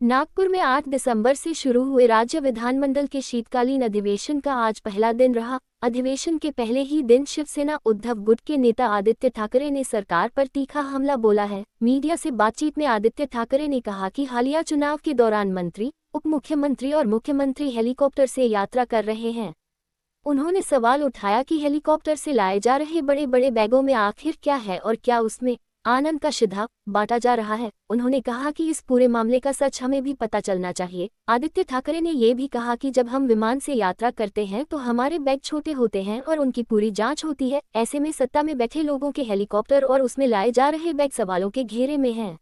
नागपुर में 8 दिसंबर से शुरू हुए राज्य विधानमंडल के शीतकालीन अधिवेशन का आज पहला दिन रहा। अधिवेशन के पहले ही दिन शिवसेना उद्धव गुट के नेता आदित्य ठाकरे ने सरकार पर तीखा हमला बोला है। मीडिया से बातचीत में आदित्य ठाकरे ने कहा कि हालिया चुनाव के दौरान मंत्री, उप मुख्यमंत्री और मुख्यमंत्री हेलीकॉप्टर से यात्रा कर रहे हैं। उन्होंने सवाल उठाया कि हेलीकॉप्टर से लाए जा रहे बड़े बड़े बैगों में आखिर क्या है और क्या उसमें आनंद का शिधा बांटा जा रहा है। उन्होंने कहा कि इस पूरे मामले का सच हमें भी पता चलना चाहिए। आदित्य ठाकरे ने ये भी कहा कि जब हम विमान से यात्रा करते हैं तो हमारे बैग छोटे होते हैं और उनकी पूरी जांच होती है। ऐसे में सत्ता में बैठे लोगों के हेलीकॉप्टर और उसमें लाए जा रहे बैग सवालों के घेरे में हैं।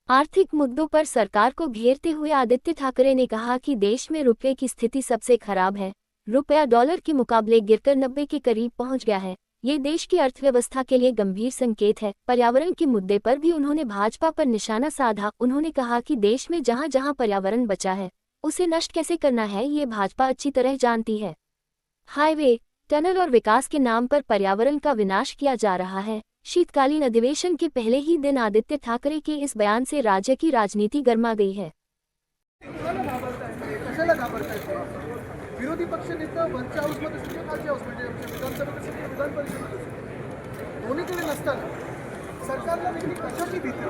आर्थिक मुद्दों पर सरकार को घेरते हुए आदित्य ठाकरे ने कहा कि देश में रुपये की स्थिति सबसे खराब है। रुपया डॉलर के मुकाबले गिरकर 90 के करीब पहुंच गया है। ये देश की अर्थव्यवस्था के लिए गंभीर संकेत है। पर्यावरण के मुद्दे पर भी उन्होंने भाजपा पर निशाना साधा। उन्होंने कहा कि देश में जहां जहां पर्यावरण बचा है उसे नष्ट कैसे करना है ये भाजपा अच्छी तरह जानती है। हाईवे, टनल और विकास के नाम पर पर्यावरण का विनाश किया जा रहा है। शीतकालीन अधिवेशन के पहले ही दिन आदित्य ठाकरे के इस बयान से राज्य की राजनीति गर्मा गई है। विरोधी पक्ष नेता वरच्या हाऊसमध्ये सगळे खालच्या हाऊस म्हणजे विधानसभेत सगळे विधान परिषदेत दोन्हीकडे नसताना सरकारला वेगळी कशाची भीती?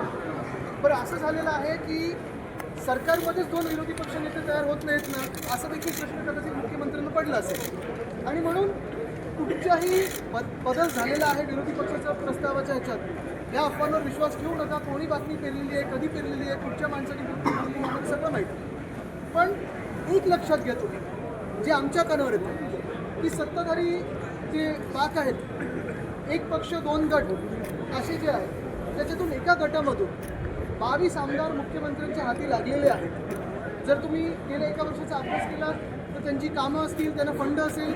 बरं असं झालेलं आहे की सरकारमध्येच दोन विरोधी पक्ष नेते तयार होत नाहीत ना, असा देखील प्रश्न कदाचित मुख्यमंत्र्यांना पडला असेल आणि म्हणून कुठच्याही बदल झालेला आहे विरोधी पक्षाच्या प्रस्तावाच्या ह्याच्यात या अफवांवर विश्वास ठेवू नका। कोणी बातमी पेरलेली आहे, कधी पेरलेली आहे, कुठच्या माणसाने पेरलेली आहे सगळं माहिती। पण एक लक्षात घ्या तुम्ही, जे आमच्या कानावर येतं की सत्ताधारी जे पाक आहेत, एक पक्ष दोन गट असे जे आहेत त्याच्यातून एका गटामधून 22 आमदार मुख्यमंत्र्यांच्या हाती लागलेले आहेत। जर तुम्ही गेल्या एका वर्षाचा अभ्यास केला तर त्यांची कामं असतील, त्यांना फंड असेल,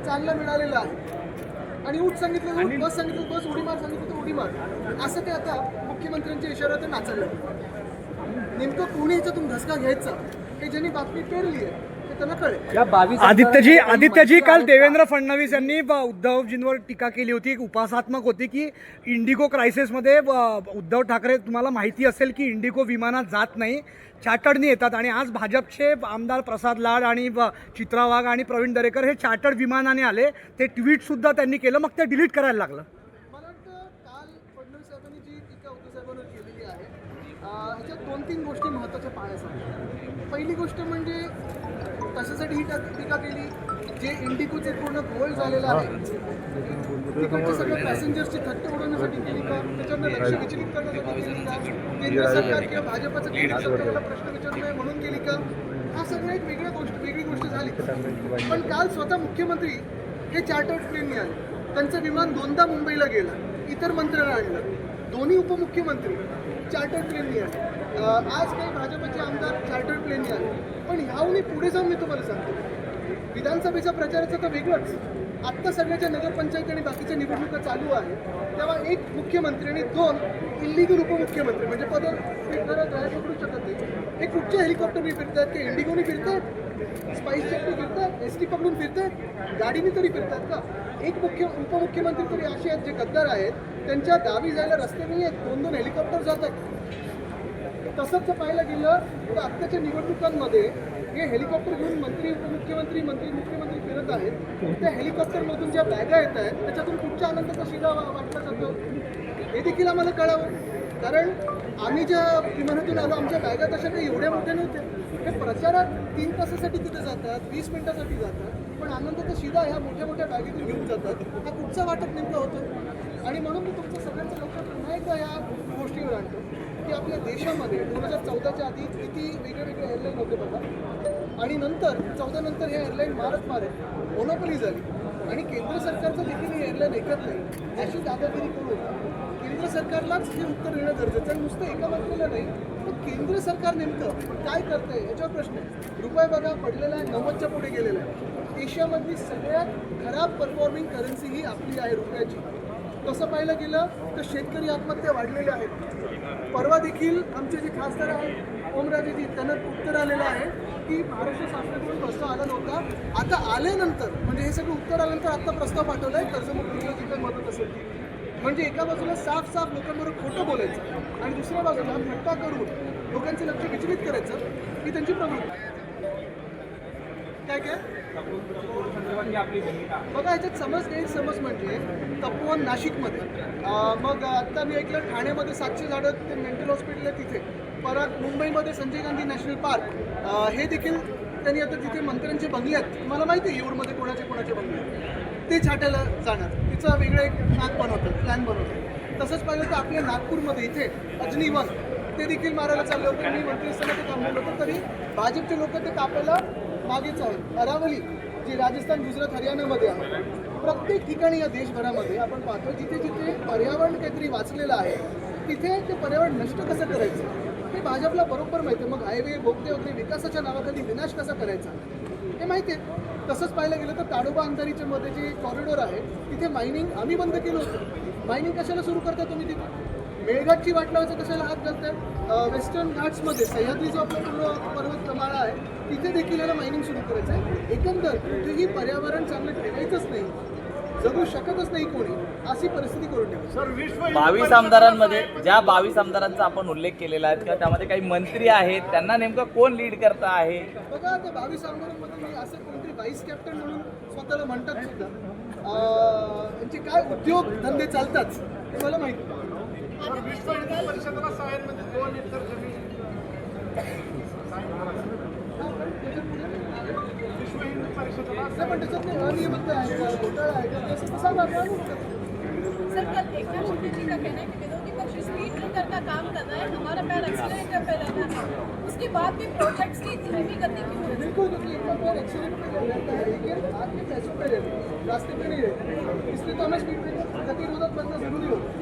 चांगलं मिळालेलं आहे आणि उठ सांगितलं उठ, बस सांगितलं बस, उडी मार सांगितलं तर उडी मार, असं ते आता मुख्यमंत्र्यांच्या इशाऱ्यावर नाचलं। नेमकं कोणी याच्यातून धसका घ्यायचा हे ज्यांनी बातमी पेरली आहे आदित्यजी काल देवेंद्र फडणवीस यांनी उद्धवजींवर टीका केली होती, उपासात्मक होती की इंडिगो क्रायसिसमध्ये उद्धव ठाकरे, तुम्हाला माहिती असेल की इंडिगो विमानात जात नाही, चार्टर्डनी येतात आणि आज भाजपचे आमदार प्रसाद लाड आणि चित्रा वाघ आणि प्रवीण दरेकर हे चार्टर्ड विमानाने आले, ते ट्विटसुद्धा त्यांनी केलं, मग ते डिलीट करायला लागलं। मला वाटतं काल फडणवीस साहेबांनी जी टीका उद्धव साहेबांवर केलेली आहे ह्याच्यात 2-3 गोष्टी महत्त्वाच्या पाहण्यासारख्या। पहिली गोष्ट म्हणजे कशासाठी ही टीका केली, जे इंडिगोचे पूर्ण घोळ झालेला आहे तिकडच्या सगळ्या पॅसेंजर्सची थट्टे उडवण्यासाठी केली का, त्याच्यावर लक्ष विचलित करण्यासाठी केली का, केंद्र सरकार किंवा भाजपचं केंद्र सरकारला प्रश्न विचारू नये म्हणून केली का, हा सगळं एक वेगळी गोष्ट झाली। पण काल स्वतः मुख्यमंत्री हे चार्टर्ड प्लेनने आले, त्यांचं विमान 2दा मुंबईला गेलं, इतर मंत्र्यांना आणलं, दोन्ही उपमुख्यमंत्री चार्टर्ड प्लेनने आले, आज काही भाजपचे आमदार चार्टर्ड प्लेनने आले। पण ह्याहूनही पुढे जाऊन मी तुम्हाला सांगतो, विधानसभेच्या प्रचाराचं तर वेगळंच, आत्ता सगळ्याच्या नगरपंचायत आणि बाकीच्या निवडणुका चालू आहे, तेव्हा एक मुख्यमंत्री आणि 2 इल्लिगल उपमुख्यमंत्री म्हणजे पद ग्राह्य पकडू शकत नाही, हे कुठच्या हेलिकॉप्टरने फिरतात की इंडिगोने फिरतात, स्पाइस जेटने फिरतात, एसटी पकडून फिरतात, गाडीने तरी फिरतात का? एक उपमुख्यमंत्री तरी असे आहेत जे गद्दार आहेत, त्यांच्या गावी जायला रस्ते नाही आहेत, 2-2 हेलिकॉप्टर जातात। तसंच पाहायला गेलं तर आत्ताच्या निवडणुकांमध्ये हे हेलिकॉप्टर घेऊन मंत्री उपमुख्यमंत्री मुख्यमंत्री फिरत आहेत, त्या हेलिकॉप्टरमधून ज्या बॅगा येत आहेत त्याच्यातून कुठच्या आनंदाचा शिधा वाटला जातो हे देखील आम्हाला कळावं, कारण आम्ही ज्या विमानातून आलो आमच्या बॅगा तशा काही एवढ्या मोठ्या नव्हत्या। हे प्रचारात 3 तासासाठी तिथे जातात, 20 मिनिटासाठी जातात, पण आनंदाचा शिधा ह्या मोठ्या मोठ्या बॅगेतून घेऊन जातात, हा कुठचा वाटप नेमका होतो? आणि म्हणून मी तुमचं सगळ्यांचं लक्ष पुन्हा एकदा या गोष्टीवर आणतो की आपल्या देशामध्ये 2014च्या आधी किती वेगळे एअरलाईन होते बघा, आणि नंतर 14 नंतर हे एअरलाईन मारत मोनोपली झाली आणि केंद्र सरकारचं देखील हे एअरलाईन ऐकत नाही, अशी दादागिरी करून केंद्र सरकारलाच हे उत्तर देणं गरजेचं आहे। नुसतं एका मंत्र्याला नाही, पण केंद्र सरकार नेमकं काय करतंय याच्यावर प्रश्न आहे। रुपये बघा पडलेला आहे, 90च्या पुढे गेलेला आहे, एशियामधली सगळ्यात खराब परफॉर्मिंग करन्सी ही आपली आहे रुपयाची। तसं पाहिलं गेलं तर शेतकरी आत्महत्या वाढलेल्या आहेत। परवा देखील आमचे जे खासदार आहेत ओमराजेजी, त्यांना उत्तर आलेलं आहे की महाराष्ट्र शासनाकडून प्रस्ताव आला नव्हता, आता आल्यानंतर म्हणजे हे सगळं उत्तर आल्यानंतर आता प्रस्ताव पाठवला आहे कर्जमुक्तीला जी काही मदत असेल ती। म्हणजे एका बाजूला साफ लोकांबरोबर खोटं बोलायचं आणि दुसऱ्या बाजूला थट्टा करून लोकांचं लक्ष विचलित करायचं ही त्यांची प्रवृत्ती. काय बघा, याच्यात गैरसमज म्हणजे तपोवन नाशिकमध्ये, मग आत्ता मी ऐकलं ठाण्यामध्ये 700 झाडं ते मेंटल हॉस्पिटल आहे तिथे, परत मुंबईमध्ये संजय गांधी नॅशनल पार्क, हे देखील त्यांनी आता तिथे मंत्र्यांचे बंगले आहेत. मला माहिती आहे येऊरमध्ये कोणाचे बंगले आहेत, ते छाटायला जाणार, तिचं वेगळं एक नाक बनवतात, प्लॅन बनवतात. तसंच पाहिलं तर आपल्या नागपूरमध्ये इथे अजनी 1 ते देखील मारायला चाललं होतं. मी मंत्रिस्थानात ते थांबलेलं होतं, तरी भाजपचे लोक ते कापायला मागेच आहेत. अरावली जे राजस्थान, गुजरात, हरियाणामध्ये आहे, प्रत्येक ठिकाणी या देशभरामध्ये आपण पाहतो जिथे जिथे पर्यावरण काहीतरी वाचलेलं आहे तिथे ते पर्यावरण नष्ट कसं करायचं हे भाजपला बरोबर माहिती आहे. मग हायवे, बोगदे वगैरे विकासाच्या नावाखाली विनाश कसा करायचा हे माहिती आहे. तसंच पाहायला गेलं तर ताडोबा अंधारीच्या मध्ये जे कॉरिडॉर आहे तिथे मायनिंग आम्ही बंद केलं होतं. मायनिंग कशाला सुरू करता तुम्ही तिथे? मेळघाटची वाट लावायचं कशाला हात घालताय? वेस्टर्न घाट्समध्ये सह्याद्री जो आपला पूर्ण पर्वतमाळा आहे तिथे देखील याला मायनिंग सुरू करायचं आहे. एकंदर कुठेही पर्यावरण चांगलं ठेवायचंच नाही, जगू शकतच नाही कोणी, अशी परिस्थिती करून ठेवा. 22 आमदारांमध्ये ज्या 22 आमदारांचा आपण उल्लेख केलेला आहे किंवा त्यामध्ये काही मंत्री आहेत, त्यांना नेमकं कोण लीड करत आहे? बघा, त्या 22 आमदारांमध्ये मी असं कोणतरी व्हाईस कॅप्टन म्हणून स्वतःला म्हणतात सुद्धा, त्यांचे काय उद्योग धंदे चालतात हे मला माहिती. विश्व हिंदू परिषदेला साहेबमध्ये 2 एकर जमीन, विश्व हिंदू परिषदेला पण त्याच्यात काही अनियमितता आहे का, घोटाळा आहे का, असं कसं दाखवा. सर, कल एकनाथ शिंदे जी का कहना है कि विरोधी पक्ष स्पीड ब्रेकर का काम कर रहा है, हमारा पैर एक्सीलरेटर पे रहना है, उसके बाद भी प्रोजेक्ट्स की धीमी गति क्यों है? बिल्कुल, क्योंकि इतना पैर एक्सीडेंट पे रहता है लेकिन आपके पैसों पे रहते हैं, रास्ते पे नहीं रहते, इसलिए तो हमें स्पीड ब्रेकर गतिरोधक बनना जरूरी होता है.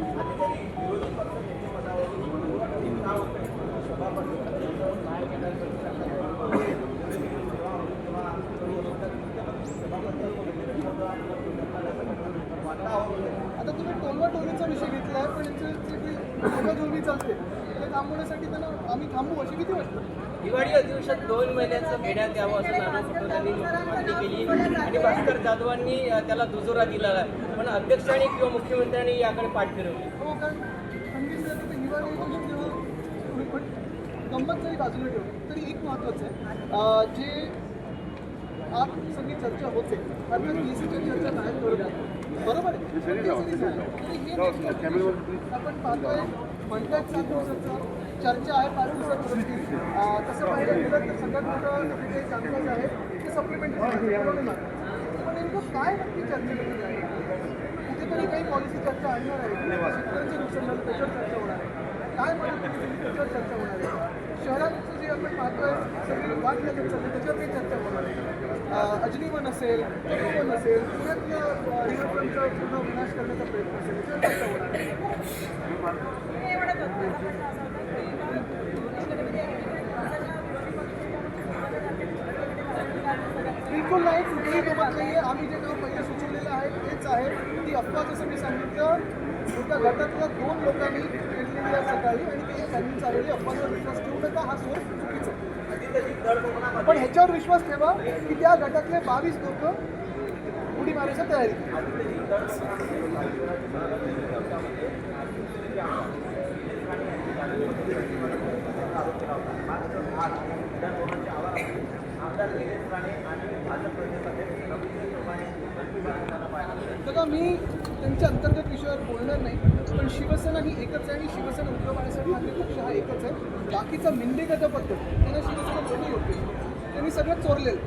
आता तुम्ही टोलवाटोलीचा विषय घेतला आहे, पण यांचं जे काही टोलवाटोलवी चालते ते थांबवण्यासाठी त्यांना आम्ही थांबू अशी किती वाटतं? दिवाळी अधिवेशन 2 महिन्यांचं घेण्यात यावं असं नारायण त्यांनी मागणी केली आणि भास्कर जाधवांनी त्याला दुजोरा दिला आहे, पण अध्यक्षांनी किंवा मुख्यमंत्र्यांनी याकडे पाठ फिरवली. हो, कारण सांगितलं तर हिवाळी अधिवेशन जेव्हा पण गंमत जरी बाजूला ठेवली तरी एक महत्त्वाचं आहे, जे आज सगळी चर्चा होते अर्थात केसीच्या चर्चा बाहेर करत आहे, बरोबर आहे, पण ते जरी झालं तरी हे आपण पाहतोय म्हणतात 7 दिवसाचा चर्चा आहे, 5 दिवसात होती. तसं पाहिलं गेलं तर सगळ्यात मोठं जे कामकाज आहे ते सप्लिमेंटरी पण नेमकं काय नक्की चर्चेमध्ये आहे? कुठेतरी काही पॉलिसी चर्चा आणणार आहे, शेतकऱ्यांचं नुकसान झालं त्याच्यावर चर्चा होणार आहे, काय मदत केली त्याच्यावर चर्चा होणार आहे, शहराचं जे आपण पाहतोय सगळी वाट लागत चालली त्याच्यावर काही चर्चा होणार आहे, अजनी 1 असेल, तपोवन असेल, पुण्यातलं रिव्हरफ्रंटचा पूर्ण विनाश करण्याचा प्रयत्न असेल त्याच्यावर चर्चा होणार आहे. बिलकुल नाही, कुठेही गमत नाही आहे. आम्ही जे नाव पहिले सुचवलेलं आहे तेच आहे. ती अफवा जसं मी सांगितलं एका गटातल्या 2 लोकांनी केलेली आहे सकाळी आणि ते त्यांनी चाललेली अफवांवर विश्वास ठेवू नका, हा सोर्स चुकीचा आहे. पण ह्याच्यावर विश्वास ठेवा की त्या गटातले 22 लोक उडी मारायच्या तयारी. बघा, मी त्यांच्या अंतर्गत विषयावर बोलणार नाही, पण शिवसेना ही एकच आहे आणि शिवसेना उद्धव बाळासाहेब ठाकरे पक्ष हा एकच आहे. बाकीचा मिंडेगत पद्धत त्यांना शिवसेना बोलणी होते, त्यांनी सगळं चोरलेलं.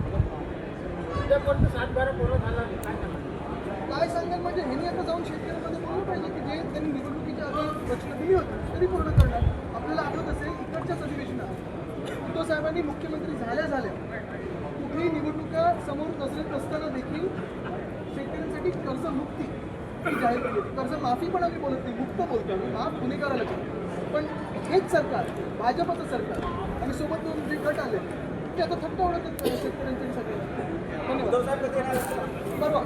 काय सांगेल म्हणजे ह्यांनी आता जाऊन शेतकऱ्यांमध्ये बोललं पाहिजे की जे त्यांनी निवडणुकीच्या आधी वचनं दिली होती तरी पूर्ण करणार. आपल्याला आठवत असेल इकडच्याच अधिवेशनात उद्धव साहेबांनी मुख्यमंत्री झाल्या कुठेही निवडणुका समोर नजरेत नसताना देखील शेतकऱ्यांसाठी कर्जमुक्ती ही जाहीर केली. कर्जमाफी पण आम्ही बोलत नाही, मुक्त बोलतो आम्ही, माफ गुन्हेगाराला करतो. पण हेच सरकार, भाजपचं सरकार आणि सोबत 2 जे गट आले ते आता थट्टा उडवतात शेतकऱ्यांच्या सगळ्यांना. धन्यवाद. बरोबर.